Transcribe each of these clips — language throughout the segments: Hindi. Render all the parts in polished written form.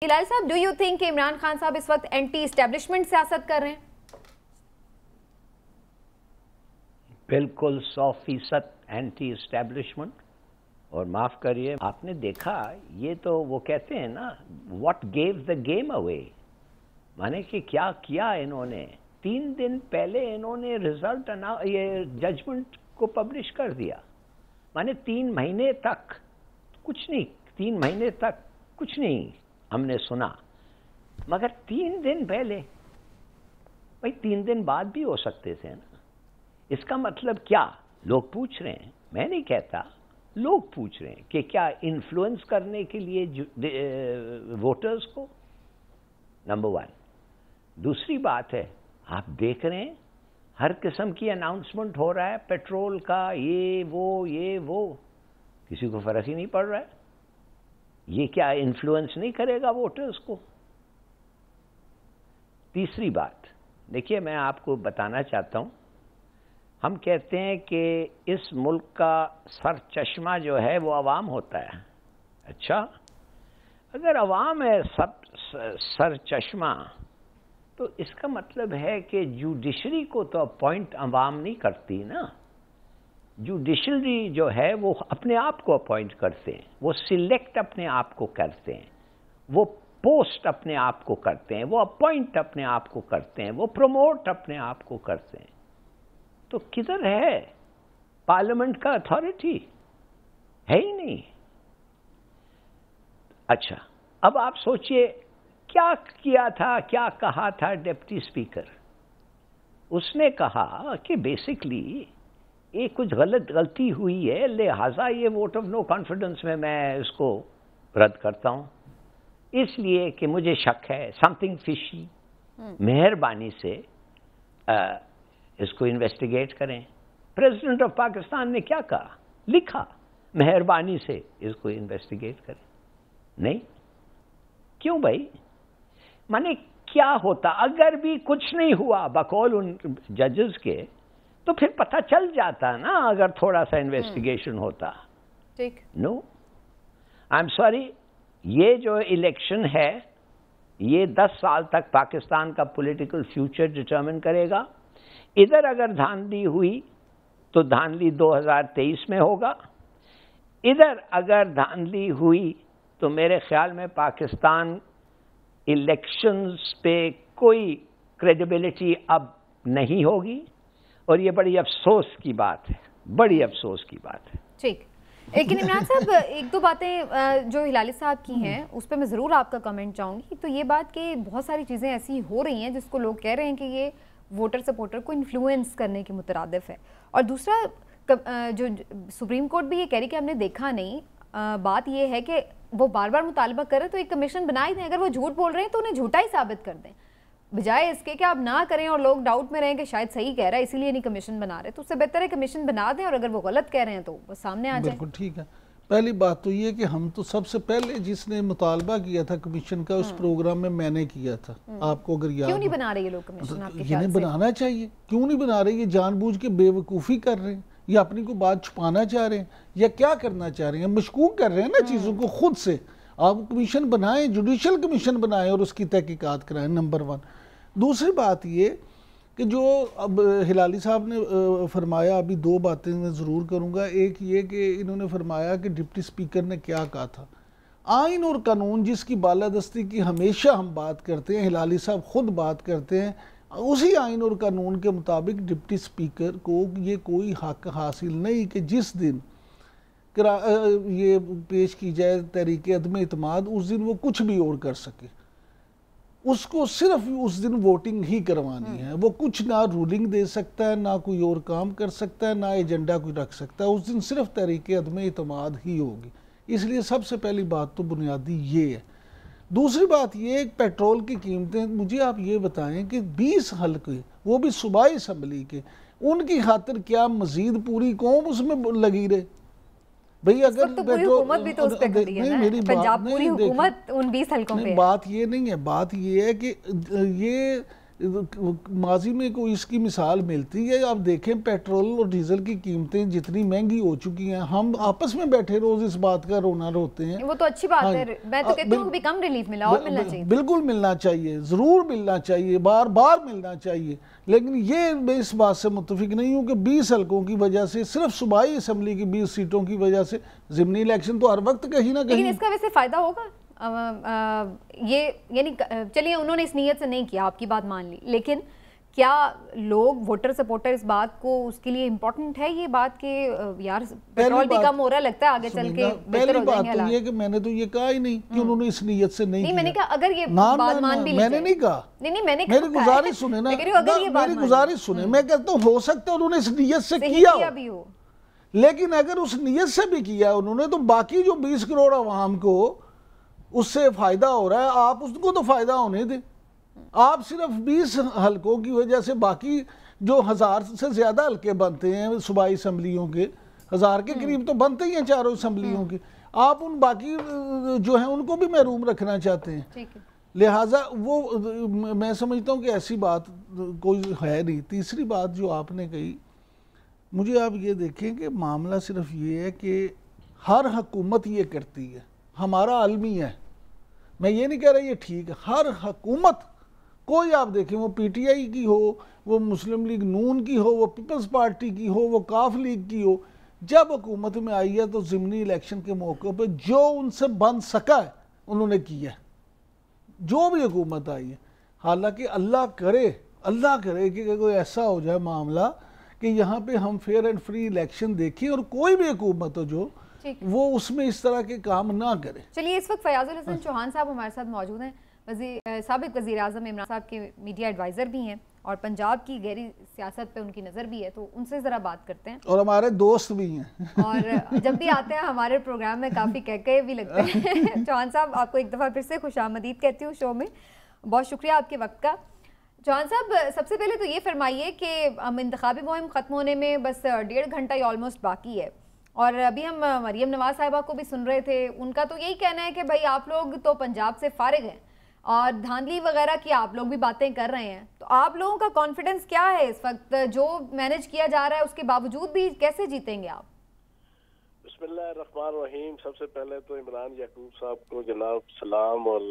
हिलाल साहब, do you think Imran Khan साहब इस वक्त एंटी एस्टेब्लिशमेंट सियासत कर रहे हैं? बिल्कुल 100% एंटी एस्टेब्लिशमेंट। और माफ करिए, आपने देखा ये तो वो कहते हैं ना, what gave the game away, माने कि क्या किया इन्होंने। 3 दिन पहले इन्होंने रिजल्ट ये जजमेंट को पब्लिश कर दिया। माने 3 महीने तक कुछ नहीं, 3 महीने तक कुछ नहीं हमने सुना, मगर 3 दिन पहले, भाई 3 दिन बाद भी हो सकते थे ना। इसका मतलब क्या? लोग पूछ रहे हैं, मैं नहीं कहता, लोग पूछ रहे हैं कि क्या इन्फ्लुएंस करने के लिए वोटर्स को, नंबर 1। दूसरी बात है, आप देख रहे हैं हर किस्म की अनाउंसमेंट हो रहा है, पेट्रोल का, ये वो, किसी को फर्क ही नहीं पड़ रहा है। ये क्या इन्फ्लुएंस नहीं करेगा वोटर्स को? तीसरी बात देखिए, मैं आपको बताना चाहता हूं, हम कहते हैं कि इस मुल्क का सर चश्मा जो है वो अवाम होता है। अच्छा, अगर अवाम है सब सर चश्मा, तो इसका मतलब है कि जुडिशरी को तो अपॉइंट अवाम नहीं करती ना। जुडिशरी जो है वो अपने आप को अपॉइंट करते हैं, वो सिलेक्ट अपने आप को करते हैं, वो पोस्ट अपने आप को करते हैं, वो अपॉइंट अपने आप को करते हैं, वो प्रमोट अपने आप को करते हैं। तो किधर है पार्लियामेंट का अथॉरिटी? है ही नहीं। अच्छा, अब आप सोचिए क्या किया था, क्या कहा था डिप्टी स्पीकर। उसने कहा कि बेसिकली ये कुछ गलती हुई है, लिहाजा ये वोट ऑफ नो कॉन्फिडेंस में मैं इसको रद्द करता हूं, इसलिए कि मुझे शक है, समथिंग फिशी, मेहरबानी से इसको इन्वेस्टिगेट करें। प्रेसिडेंट ऑफ पाकिस्तान ने क्या कहा? लिखा, मेहरबानी से इसको इन्वेस्टिगेट करें। नहीं, क्यों भाई? माने क्या होता अगर भी कुछ नहीं हुआ बकौल उन जजेस के, तो फिर पता चल जाता ना, अगर थोड़ा सा इन्वेस्टिगेशन होता। ठीक। नो, आई एम सॉरी, ये जो इलेक्शन है ये 10 साल तक पाकिस्तान का पॉलिटिकल फ्यूचर डिटरमिन करेगा। इधर अगर धांधली हुई तो धांधली 2023 में होगा, इधर अगर धांधली हुई तो मेरे ख्याल में पाकिस्तान इलेक्शंस पे कोई क्रेडिबिलिटी अब नहीं होगी। और ये बड़ी अफसोस की बात है, बड़ी अफसोस की बात है। ठीक, लेकिन इमरान साहब एक दो बातें जो हिलाली साहब की हैं उस पर मैं ज़रूर आपका कमेंट चाहूँगी। तो ये बात कि बहुत सारी चीज़ें ऐसी हो रही हैं जिसको लोग कह रहे हैं कि ये वोटर सपोर्टर को इन्फ्लुएंस करने के मुतरादिफ है। और दूसरा जो सुप्रीम कोर्ट भी ये कह रही कि हमने देखा नहीं, बात ये है कि वो बार बार मुतालबा कर रहे तो एक कमीशन बना ही दें। अगर वो झूठ बोल रहे हैं तो उन्हें झूठा ही साबित कर दें, बजाय इसके कि आप ना करें और लोग डाउट में रहें कि शायद सही कह रहा है इसीलिए नहीं कमीशन बना रहे। तो उससे बेहतर है कमीशन बना दें, और अगर वो गलत कह रहे हैं तो वो सामने आ जाए। बिल्कुल ठीक है। पहली बात तो ये कि हम तो सबसे पहले जिसने मुतालबा किया था कमीशन का, उस प्रोग्राम में मैंने किया था। आपको अगर याद, क्यों नहीं बना रहे ये लोग कमीशन? आपके ख्याल इन्हें से बनाना चाहिए। क्यों नहीं बना रहे? ये जानबूझ के बेवकूफ़ी कर रहे हैं, या अपनी को बात छुपाना चाह रहे हैं, या क्या करना चाह रहे हैं? मशकूक कर रहे हैं ना चीज़ों को खुद से। आप कमीशन बनाएं, जुडिशल कमीशन बनाएं और उसकी तहकीकात कराएं, नंबर 1। दूसरी बात ये कि जो अब हिलाली साहब ने फरमाया, अभी 2 बातें मैं ज़रूर करूँगा। एक ये कि इन्होंने फरमाया कि डिप्टी स्पीकर ने क्या कहा था। आइन और कानून जिसकी बालादस्ती की हमेशा हम बात करते हैं, हिलाली साहब ख़ुद बात करते हैं, उसी आइन और कानून के मुताबिक डिप्टी स्पीकर को ये कोई हक हासिल नहीं कि जिस दिन ये पेश की जाए तहरीक अदम इत्माद, उस दिन वो कुछ भी और कर सके। उसको सिर्फ उस दिन वोटिंग ही करवानी है। वो कुछ ना रूलिंग दे सकता है, ना कोई और काम कर सकता है, ना एजेंडा कोई रख सकता है। उस दिन सिर्फ तहरीक अदम इत्माद ही होगी। इसलिए सबसे पहली बात तो बुनियादी ये है। दूसरी बात ये, पेट्रोल की कीमतें, मुझे आप ये बताएं कि 20 हल्के, वो भी सूबाई असम्बली के, उनकी खातिर क्या मजीद पूरी कौम उसमें लगी रहे? भाई अगर तो पूरी हुकूमत भी तो उस पे खड़ी है ना, पंजाब पूरी हुकूमत उन 20 हल्कों पे है। बात ये नहीं है, बात ये है कि ये माजी में कोई इसकी मिसाल मिलती है? आप देखें पेट्रोल और डीजल की कीमतें जितनी महंगी हो चुकी हैं, हम आपस में बैठे रोज इस बात का रोना रोते हैं। वो तो अच्छी बात है, मैं तो कहती हूँ कम रिलीफ मिला और मिलना चाहिए। बिल्कुल मिलना चाहिए, जरूर मिलना चाहिए, बार बार मिलना चाहिए। लेकिन ये मैं इस बात से मुत्तफिक नहीं हूँ कि 20 हल्कों की वजह से, सिर्फ सूबाई असम्बली की 20 सीटों की वजह से ज़िमनी इलेक्शन तो हर वक्त कहीं ना कहीं। लेकिन इसका वैसे फायदा होगा ये, यानी चलिए उन्होंने इस नीयत से नहीं किया, आपकी बात मान ली, लेकिन क्या लोग वोटर सपोर्टर इस बात को, उसके लिए इम्पोर्टेंट है ये बात कि यार पेट्रोल भी कम हो रहा है, लगता है आगे चल के पहली बात तो ये कि मैंने तो ये कहा ही नहीं कि उन्होंने इस नीयत से नहीं किया। मैंने कहा अगर ये बात मान भी, मैंने नहीं कहा, नहीं मैंने मेरी गुजारिश सुने ना, मेरी गुजारिश सुने। मैं कहता हूँ हो सकता है उन्होंने इस नीयत से किया भी हो, लेकिन अगर उस नीयत से भी किया उन्होंने, तो बाकी जो 20 करोड़ आवाम को उससे फायदा हो रहा है, आप उसको तो फायदा होने दें। आप सिर्फ 20 हलकों की वजह से बाकी जो 1000 से ज्यादा हलके बनते हैं सूबाई असम्बलियों के, 1000 के करीब तो बनते ही हैं चारों असम्बलियों के, आप उन बाकी जो हैं उनको भी महरूम रखना चाहते हैं। लिहाजा वो मैं समझता हूँ कि ऐसी बात कोई है नहीं। तीसरी बात जो आपने कही, मुझे आप ये देखें कि मामला सिर्फ ये है कि हर हुकूमत ये करती है, हमारा आलमी है, मैं ये नहीं कह रहा ये ठीक है, हर हुकूमत कोई आप देखें, वो पीटीआई की हो, वो मुस्लिम लीग नून की हो, वो पीपल्स पार्टी की हो, वो काफ लीग की हो, जब हुकूमत में आई है तो ज़िमनी इलेक्शन के मौके पर जो उनसे बन सका है उन्होंने किया है, जो भी हुकूमत आई है। हालांकि अल्लाह करे कि कोई ऐसा हो जाए मामला कि यहाँ पे हम फेयर एंड फ्री इलेक्शन देखें और कोई भी हुकूमत हो जो वो उसमें इस तरह के काम ना करे। चलिए, इस वक्त फयाजुल हसन चौहान साहब हमारे साथ मौजूद हैं, साबिक वज़ीर आज़म इमरान साहब के मीडिया एडवाइज़र भी हैं और पंजाब की गहरी सियासत पे उनकी नज़र भी है, तो उनसे ज़रा बात करते हैं। और हमारे दोस्त भी हैं और जब भी आते हैं हमारे प्रोग्राम में काफ़ी कहके भी लगते हैं। चौहान साहब, आपको एक दफ़ा फिर से खुशामदीद कहती हूँ शो में, बहुत शुक्रिया आपके वक्त का। चौहान साहब, सबसे पहले तो ये फरमाइए कि इंतखाबी मुहिम ख़त्म होने में बस 1.5 घंटा ही ऑलमोस्ट बाकी है, और अभी हम मरियम नवाज साहिबा को भी सुन रहे थे, उनका तो यही कहना है कि भाई आप लोग तो पंजाब से फारिग हैं और धांधली वगैरह की आप लोग भी बातें कर रहे हैं, तो आप लोगों का कॉन्फिडेंस क्या है इस वक्त, जो मैनेज किया जा रहा है उसके बावजूद भी कैसे जीतेंगे आप? बिस्मिल्लाहिर्रहमानिर्रहीम। सबसे पहले तो इमरान याकूब साहब को जनाब सलाम और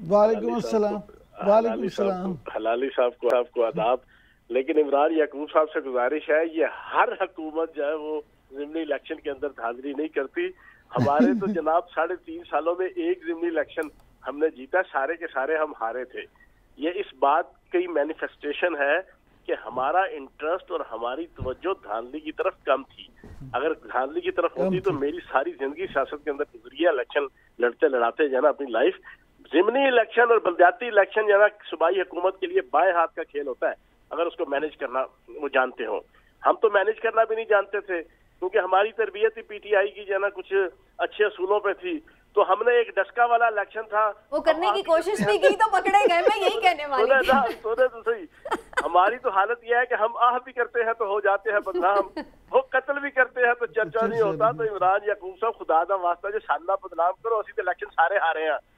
वालेकुम अस्सलाम। वालेकुम सलाम। हलाली साहब को आदाब। लेकिन इमरान याकूब साहब से गुजारिश है, ये हर हुकूमत जो है वो ज़िमनी इलेक्शन के अंदर धांधली नहीं करती। हमारे तो जनाब 3.5 सालों में एक ज़िमनी इलेक्शन हमने जीता, सारे के सारे हम हारे थे। ये इस बात की मैनिफेस्टेशन है कि हमारा इंटरेस्ट और हमारी तवज्जो धांधली की तरफ कम थी। अगर धांधली की तरफ होती तो मेरी सारी जिंदगी सियासत के अंदर गुजरी है, इलेक्शन लड़ते लड़ाते जाना अपनी लाइफ। ज़िमनी इलेक्शन और बलदियाती इलेक्शन जाना सूबाई हुकूमत के लिए बाएं हाथ का खेल होता है, अगर उसको मैनेज करना वो जानते हो। हम तो मैनेज करना भी नहीं जानते थे, क्योंकि हमारी तरबियत ही पीटीआई की जाना कुछ अच्छे असूलों पे थी। तो हमने एक डस्का वाला इलेक्शन था, वो करने की कोशिश भी की तो पकड़े गए। मैं यही कहने वाली थी। तो सही हमारी तो हालत यह है कि हम आह भी करते हैं तो हो जाते हैं बदनाम, वो कत्ल भी करते हैं तो चर्चा नहीं होता। तो इमरान याकूब साहब, खुदा दा वास्ता जो साना बदनाम करो, असी तो इलेक्शन सारे हारे हैं,